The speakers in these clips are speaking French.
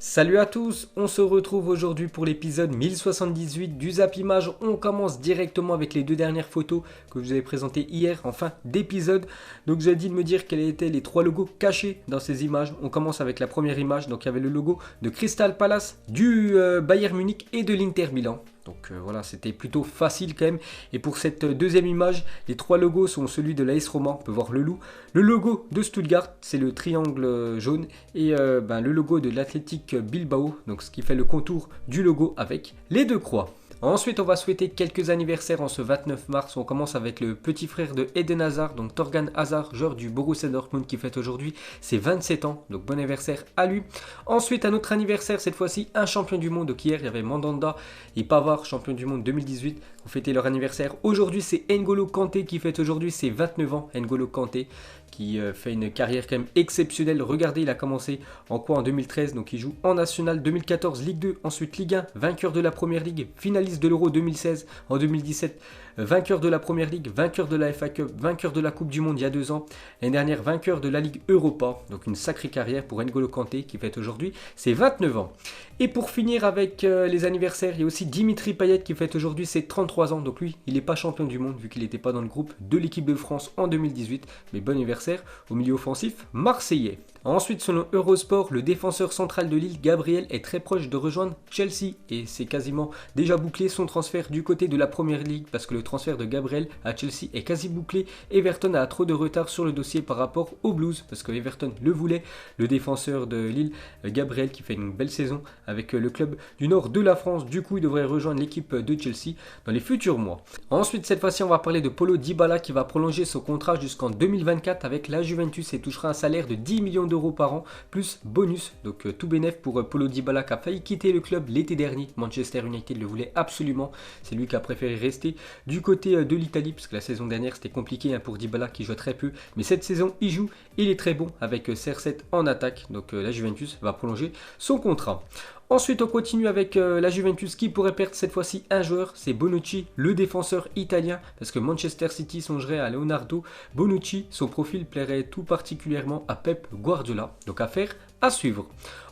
Salut à tous, on se retrouve aujourd'hui pour l'épisode 1078 du Zap Image. On commence directement avec les deux dernières photos que je vous avais présentées hier en fin d'épisode. Donc j'ai dit de me dire quels étaient les trois logos cachés dans ces images. On commence avec la première image, donc il y avait le logo de Crystal Palace, du Bayern Munich et de l'Inter Milan. Donc voilà, c'était plutôt facile quand même. Et pour cette deuxième image, les trois logos sont celui de l'AS Roma, on peut voir le loup. Le logo de Stuttgart, c'est le triangle jaune. Et le logo de l'Athletic Bilbao, donc ce qui fait le contour du logo avec les deux croix. Ensuite, on va souhaiter quelques anniversaires en ce 29 mars. On commence avec le petit frère de Eden Hazard, donc Thorgan Hazard, joueur du Borussia Dortmund qui fête aujourd'hui ses 27 ans. Donc bon anniversaire à lui. Ensuite, un autre anniversaire, cette fois-ci un champion du monde. Donc hier, il y avait Mandanda et Pavard, champion du monde 2018, qui ont fêté leur anniversaire. Aujourd'hui, c'est N'Golo Kanté qui fête aujourd'hui ses 29 ans. N'Golo Kanté qui fait une carrière quand même exceptionnelle. Regardez, il a commencé en 2013, donc il joue en National, 2014 Ligue 2, ensuite Ligue 1, vainqueur de la Première Ligue, finaliste de l'Euro 2016, en 2017 vainqueur de la Première Ligue, vainqueur de la FA Cup, vainqueur de la Coupe du Monde il y a 2 ans, l'année dernière vainqueur de la Ligue Europa, donc une sacrée carrière pour N'Golo Kanté qui fête aujourd'hui ses 29 ans. Et pour finir avec les anniversaires, il y a aussi Dimitri Payet qui fête aujourd'hui ses 33 ans, donc lui il n'est pas champion du monde vu qu'il n'était pas dans le groupe de l'équipe de France en 2018, mais bon anniversaire au milieu offensif marseillais. Ensuite, selon Eurosport, le défenseur central de Lille, Gabriel, est très proche de rejoindre Chelsea et c'est quasiment déjà bouclé son transfert du côté de la Première Ligue parce que le transfert de Gabriel à Chelsea est quasi bouclé. Everton a trop de retard sur le dossier par rapport aux Blues parce que Everton le voulait. Le défenseur de Lille, Gabriel, qui fait une belle saison avec le club du nord de la France, du coup il devrait rejoindre l'équipe de Chelsea dans les futurs mois. Ensuite, cette fois-ci, on va parler de Paulo Dybala qui va prolonger son contrat jusqu'en 2024 avec la Juventus et touchera un salaire de 10 millions d'euros par an, plus bonus, donc tout bénef pour Paulo Dybala qui a failli quitter le club l'été dernier. Manchester United le voulait absolument, c'est lui qui a préféré rester du côté de l'Italie, parce que la saison dernière c'était compliqué pour Dybala qui joue très peu, mais cette saison il joue, il est très bon avec CR7 en attaque, donc la Juventus va prolonger son contrat. Ensuite, on continue avec la Juventus qui pourrait perdre cette fois-ci un joueur, c'est Bonucci, le défenseur italien, parce que Manchester City songerait à Leonardo Bonucci. Son profil plairait tout particulièrement à Pep Guardiola, donc affaire à suivre.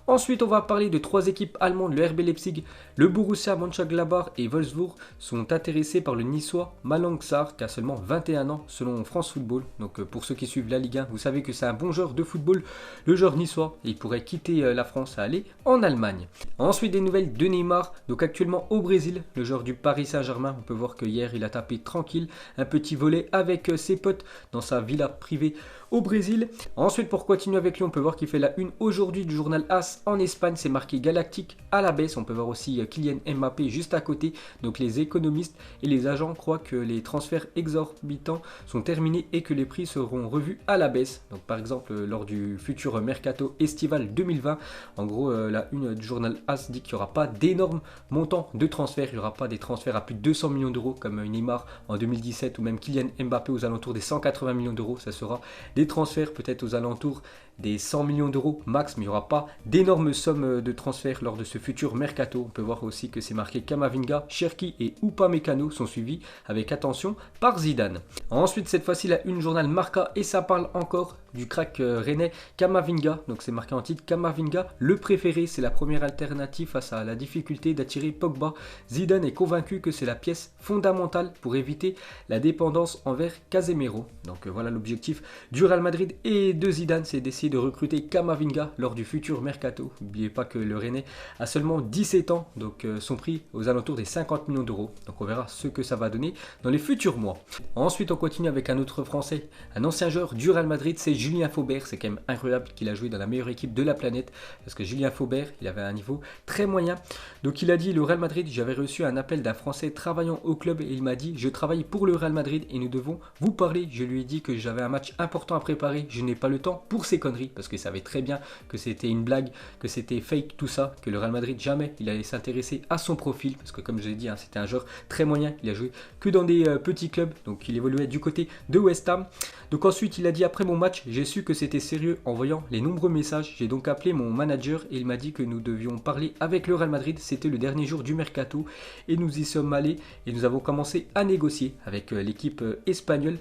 Ensuite, on va parler de 3 équipes allemandes, le RB Leipzig, le Borussia Mönchengladbach et Wolfsburg sont intéressés par le niçois Malang Sarr qui a seulement 21 ans selon France Football. Donc pour ceux qui suivent la Ligue 1, vous savez que c'est un bon joueur de football, le joueur niçois, et il pourrait quitter la France et aller en Allemagne. Ensuite, des nouvelles de Neymar, donc actuellement au Brésil, le joueur du Paris Saint-Germain. On peut voir que hier il a tapé tranquille un petit volley avec ses potes dans sa villa privée au Brésil. Ensuite, pour continuer avec lui, on peut voir qu'il fait la une aujourd'hui du journal AS en Espagne, c'est marqué Galactique à la baisse. On peut voir aussi Kylian Mbappé juste à côté. Donc les économistes et les agents croient que les transferts exorbitants sont terminés et que les prix seront revus à la baisse. Donc par exemple lors du futur mercato estival 2020, en gros la une du journal AS dit qu'il n'y aura pas d'énormes montants de transferts. Il n'y aura pas des transferts à plus de 200 millions d'euros comme Neymar en 2017 ou même Kylian Mbappé aux alentours des 180 millions d'euros. Ça sera des transferts peut-être aux alentours des 100 millions d'euros max, mais il n'y aura pas d'énormes sommes de transfert lors de ce futur mercato. On peut voir aussi que c'est marqué Camavinga, Cherki et Upamecano sont suivis avec attention par Zidane. Ensuite, cette fois-ci, la une journal Marca et ça parle encore du crack rennais Camavinga. Donc c'est marqué en titre Camavinga, le préféré, c'est la première alternative face à la difficulté d'attirer Pogba. Zidane est convaincu que c'est la pièce fondamentale pour éviter la dépendance envers Casemiro. Donc voilà l'objectif du Real Madrid et de Zidane, c'est d'essayer de recruter Camavinga lors du futur mercato. N'oubliez pas que le Rennais a seulement 17 ans, donc son prix aux alentours des 50 millions d'euros. Donc on verra ce que ça va donner dans les futurs mois. Ensuite, on continue avec un autre Français, un ancien joueur du Real Madrid, c'est Julien Faubert. C'est quand même incroyable qu'il a joué dans la meilleure équipe de la planète, parce que Julien Faubert, il avait un niveau très moyen. Donc il a dit, le Real Madrid, j'avais reçu un appel d'un Français travaillant au club et il m'a dit, je travaille pour le Real Madrid et nous devons vous parler. Je lui ai dit que j'avais un match important à préparer, je n'ai pas le temps pour ces conneries, parce qu'il savait très bien que c'était une blague, que c'était fake tout ça, que le Real Madrid jamais il allait s'intéresser à son profil, parce que comme je l'ai dit, c'était un joueur très moyen, il a joué que dans des petits clubs, donc il évoluait du côté de West Ham. Donc ensuite il a dit, après mon match, j'ai su que c'était sérieux en voyant les nombreux messages, j'ai donc appelé mon manager et il m'a dit que nous devions parler avec le Real Madrid, c'était le dernier jour du mercato et nous y sommes allés et nous avons commencé à négocier avec l'équipe espagnole.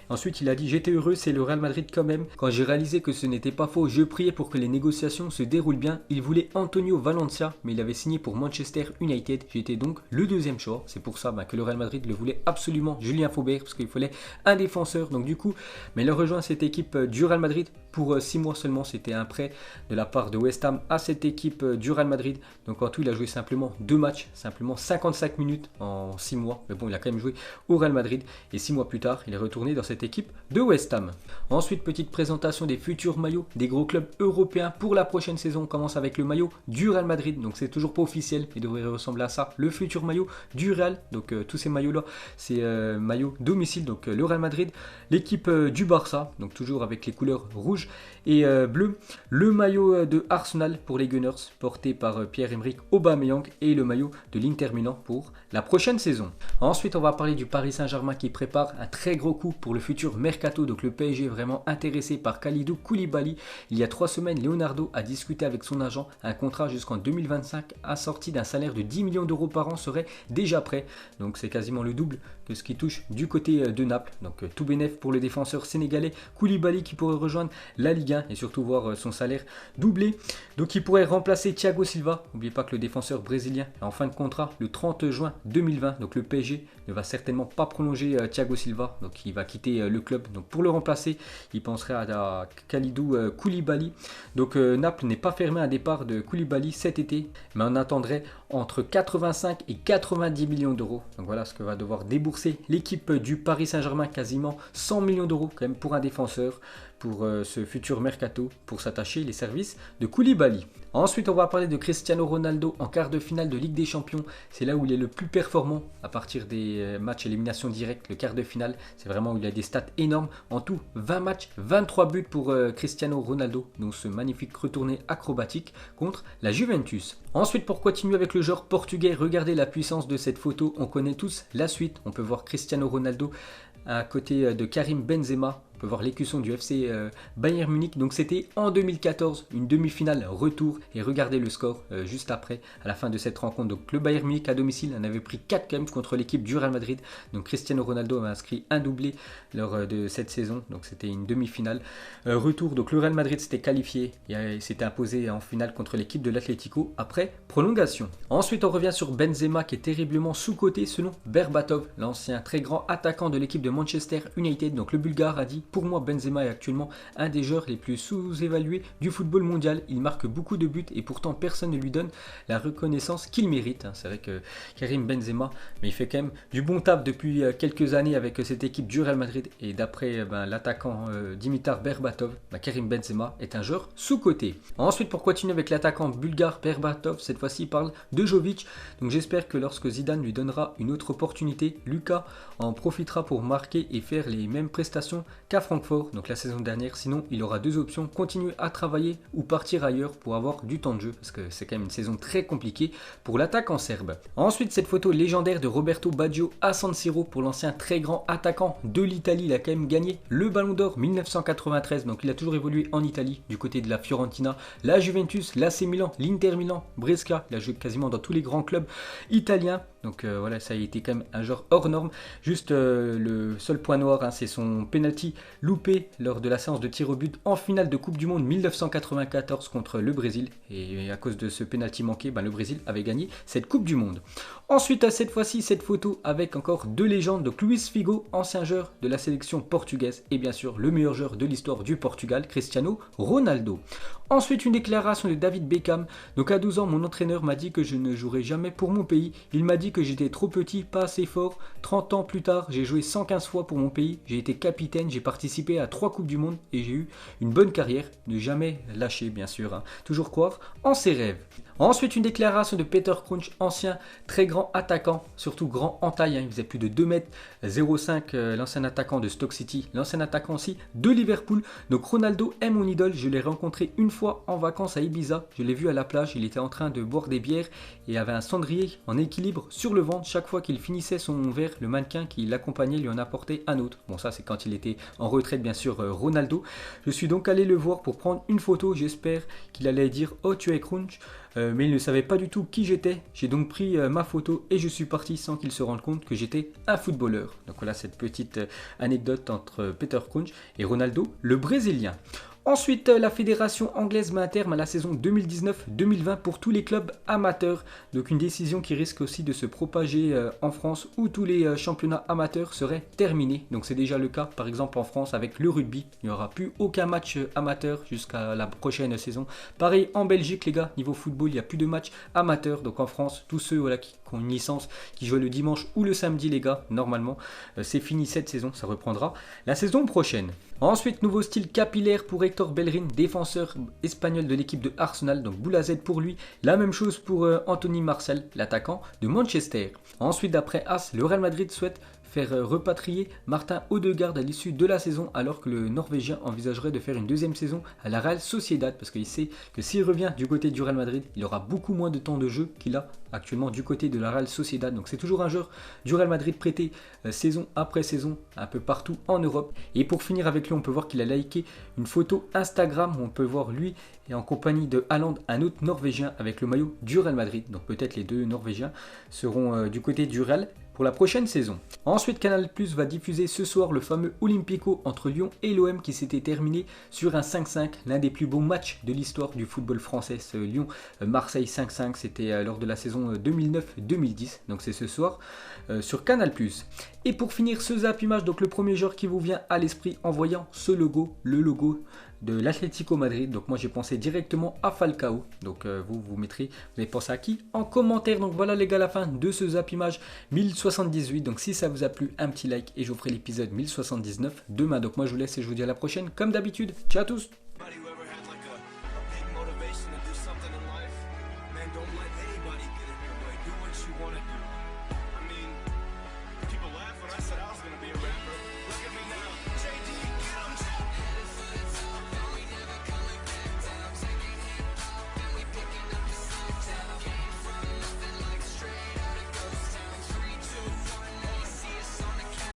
Ensuite, il a dit: j'étais heureux, c'est le Real Madrid quand même. Quand j'ai réalisé que ce n'était pas faux, je priais pour que les négociations se déroulent bien. Il voulait Antonio Valencia, mais il avait signé pour Manchester United. J'étais donc le deuxième choix. C'est pour ça que le Real Madrid le voulait absolument, Julien Faubert, parce qu'il fallait un défenseur. Donc du coup, mais il a rejoint cette équipe du Real Madrid pour 6 mois seulement. C'était un prêt de la part de West Ham à cette équipe du Real Madrid. Donc en tout, il a joué simplement 2 matchs, simplement 55 minutes en 6 mois. Mais bon, il a quand même joué au Real Madrid. Et 6 mois plus tard, il est retourné dans cette équipe de West Ham. Ensuite, petite présentation des futurs maillots des gros clubs européens pour la prochaine saison. On commence avec le maillot du Real Madrid. Donc c'est toujours pas officiel, mais devrait ressembler à ça. Le futur maillot du Real. Donc tous ces maillots-là, c'est maillot domicile. Donc le Real Madrid. L'équipe du Barça, donc toujours avec les couleurs rouge et bleu. Le maillot de Arsenal pour les Gunners, porté par Pierre-Emerick Aubameyang, et le maillot de l'Inter Milan pour la prochaine saison. Ensuite, on va parler du Paris Saint-Germain qui prépare un très gros coup pour le futur mercato. Donc le PSG est vraiment intéressé par Kalidou Koulibaly. Il y a 3 semaines, Leonardo a discuté avec son agent. Un contrat jusqu'en 2025 assorti d'un salaire de 10 millions d'euros par an serait déjà prêt. Donc c'est quasiment le double que ce qui touche du côté de Naples. Donc tout bénef pour le défenseur sénégalais Koulibaly qui pourrait rejoindre la Ligue 1 et surtout voir son salaire doublé. Donc il pourrait remplacer Thiago Silva. N'oubliez pas que le défenseur brésilien est en fin de contrat le 30 juin 2020. Donc le PSG ne va certainement pas prolonger Thiago Silva. Donc il va quitter le club. Donc pour le remplacer, il penserait à Kalidou Koulibaly. Donc Naples n'est pas fermé à un départ de Koulibaly cet été, mais on attendrait entre 85 et 90 millions d'euros. Donc voilà ce que va devoir débourser l'équipe du Paris Saint-Germain, quasiment 100 millions d'euros quand même pour un défenseur, pour ce futur mercato, pour s'attacher les services de Koulibaly. Ensuite, on va parler de Cristiano Ronaldo en quart de finale de Ligue des Champions. C'est là où il est le plus performant à partir des matchs élimination directe. Le quart de finale, c'est vraiment où il a des stats énormes. En tout, 20 matchs, 23 buts pour Cristiano Ronaldo. Donc ce magnifique retourné acrobatique contre la Juventus. Ensuite, pour continuer avec le joueur portugais, regardez la puissance de cette photo. On connaît tous la suite. On peut voir Cristiano Ronaldo à côté de Karim Benzema. On peut voir l'écusson du FC Bayern Munich. Donc c'était en 2014, une demi-finale retour. Et regardez le score juste après, à la fin de cette rencontre. Donc le Bayern Munich à domicile en avait pris 4 quand même contre l'équipe du Real Madrid. Donc Cristiano Ronaldo a inscrit un doublé lors de cette saison. Donc c'était une demi-finale retour. Donc le Real Madrid s'était qualifié et s'était imposé en finale contre l'équipe de l'Atlético après prolongation. Ensuite, on revient sur Benzema qui est terriblement sous-coté selon Berbatov, l'ancien très grand attaquant de l'équipe de Manchester United. Donc le Bulgare a dit: pour moi, Benzema est actuellement un des joueurs les plus sous-évalués du football mondial. Il marque beaucoup de buts et pourtant personne ne lui donne la reconnaissance qu'il mérite. C'est vrai que Karim Benzema, mais il fait quand même du bon taf depuis quelques années avec cette équipe du Real Madrid. Et d'après l'attaquant Dimitar Berbatov, Karim Benzema est un joueur sous-coté. Ensuite, pour continuer avec l'attaquant bulgare Berbatov, cette fois-ci il parle de Jovic. Donc j'espère que lorsque Zidane lui donnera une autre opportunité, Lucas en profitera pour marquer et faire les mêmes prestations qu'à Francfort, donc la saison dernière. Sinon, il aura 2 options: continuer à travailler ou partir ailleurs pour avoir du temps de jeu, parce que c'est quand même une saison très compliquée pour l'attaquant serbe. Ensuite, cette photo légendaire de Roberto Baggio à San Siro pour l'ancien très grand attaquant de l'Italie. Il a quand même gagné le Ballon d'Or 1993, donc il a toujours évolué en Italie, du côté de la Fiorentina, la Juventus, l'AC Milan, l'Inter Milan, Brescia. Il a joué quasiment dans tous les grands clubs italiens. Donc voilà, ça a été quand même un joueur hors norme. Juste le seul point noir, c'est son penalty loupé lors de la séance de tir au but en finale de Coupe du Monde 1994 contre le Brésil. Et à cause de ce penalty manqué, le Brésil avait gagné cette Coupe du Monde. Ensuite, à cette fois-ci, cette photo avec encore 2 légendes. Donc Luis Figo, ancien joueur de la sélection portugaise, et bien sûr le meilleur joueur de l'histoire du Portugal, Cristiano Ronaldo. Ensuite, une déclaration de David Beckham. Donc à 12 ans, mon entraîneur m'a dit que je ne jouerai jamais pour mon pays. Il m'a dit que j'étais trop petit, pas assez fort. 30 ans plus tard, j'ai joué 115 fois pour mon pays. J'ai été capitaine, j'ai participé à 3 Coupes du Monde et j'ai eu une bonne carrière. Ne jamais lâcher, bien sûr. Toujours croire en ses rêves. Ensuite, une déclaration de Peter Crouch, ancien très grand attaquant, surtout grand en taille. Il faisait plus de 2,05 m, l'ancien attaquant de Stoke City, l'ancien attaquant aussi de Liverpool. Donc Ronaldo est mon idole. Je l'ai rencontré une fois en vacances à Ibiza. Je l'ai vu à la plage. Il était en train de boire des bières et avait un cendrier en équilibre sur le ventre. Chaque fois qu'il finissait son verre, le mannequin qui l'accompagnait lui en apportait un autre. Bon, ça c'est quand il était en retraite, bien sûr, Ronaldo. Je suis donc allé le voir pour prendre une photo. J'espère qu'il allait dire: oh, tu es Crouch. mais il ne savait pas du tout qui j'étais. J'ai donc pris ma photo et je suis parti sans qu'il se rende compte que j'étais un footballeur. Donc voilà cette petite anecdote entre Peter Crouch et Ronaldo, le Brésilien. Ensuite, la fédération anglaise met un terme à la saison 2019-2020 pour tous les clubs amateurs. Donc une décision qui risque aussi de se propager en France où tous les championnats amateurs seraient terminés. Donc c'est déjà le cas par exemple en France avec le rugby. Il n'y aura plus aucun match amateur jusqu'à la prochaine saison. Pareil en Belgique les gars, niveau football il n'y a plus de matchs amateurs. Donc en France, tous ceux voilà, qui ont une licence, qui jouent le dimanche ou le samedi les gars, normalement c'est fini cette saison, ça reprendra la saison prochaine. Ensuite, nouveau style capillaire pour Hector Bellerin, défenseur espagnol de l'équipe de Arsenal, donc boule à Z pour lui. La même chose pour Anthony Martial, l'attaquant de Manchester. Ensuite, d'après As, le Real Madrid souhaite faire repatrier Martin Odegaard à l'issue de la saison alors que le Norvégien envisagerait de faire une deuxième saison à la Real Sociedad parce qu'il sait que s'il revient du côté du Real Madrid, il aura beaucoup moins de temps de jeu qu'il a actuellement du côté de la Real Sociedad. Donc c'est toujours un joueur du Real Madrid prêté saison après saison un peu partout en Europe. Et pour finir avec lui, on peut voir qu'il a liké une photo Instagram où on peut voir lui et en compagnie de Haaland, un autre Norvégien avec le maillot du Real Madrid. Donc peut-être les deux Norvégiens seront du côté du Real pour la prochaine saison. Ensuite, Canal+ va diffuser ce soir le fameux Olympico entre Lyon et l'OM qui s'était terminé sur un 5-5, l'un des plus beaux matchs de l'histoire du football français. Ce Lyon-Marseille 5-5, c'était lors de la saison 2009-2010, donc c'est ce soir sur Canal+. Et pour finir ce Zap Image, donc le premier joueur qui vous vient à l'esprit en voyant ce logo, le logo de l'Atlético Madrid. Donc moi j'ai pensé directement à Falcao. Donc vous mettrez, vous avez pensé à qui en commentaire. Donc voilà les gars, la fin de ce Zap Image 1078. Donc si ça vous a plu, un petit like et je vous ferai l'épisode 1079 demain. Donc moi je vous laisse et je vous dis à la prochaine comme d'habitude. Ciao à tous. People laugh when I said I was gonna be a rapper. Look at me now.